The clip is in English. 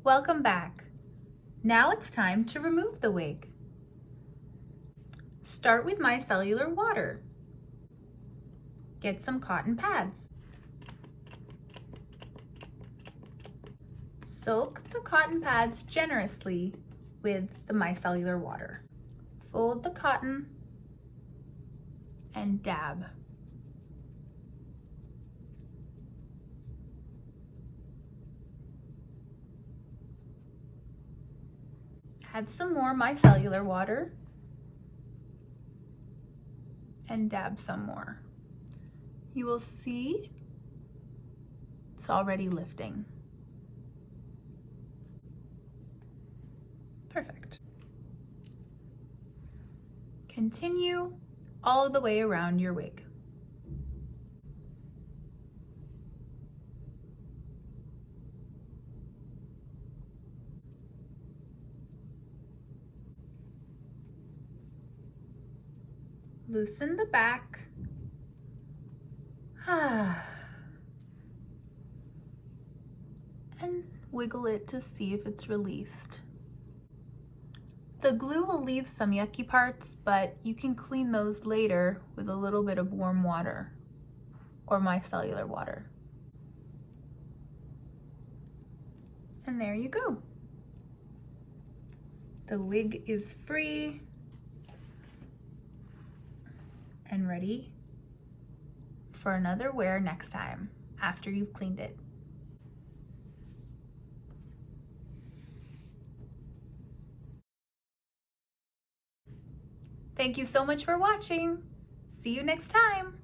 Welcome back. Now it's time to remove the wig. Start with micellar water. Get some cotton pads. Soak the cotton pads generously with the micellar water. Fold the cotton and dab. Add some more micellar water and dab some more. You will see it's already lifting. Perfect. Continue all the way around your wig. Loosen the back. And wiggle it to see if it's released. The glue will leave some yucky parts, but you can clean those later with a little bit of warm water or micellar water. And there you go. The wig is free and ready for another wear next time after you've cleaned it. Thank you so much for watching. See you next time.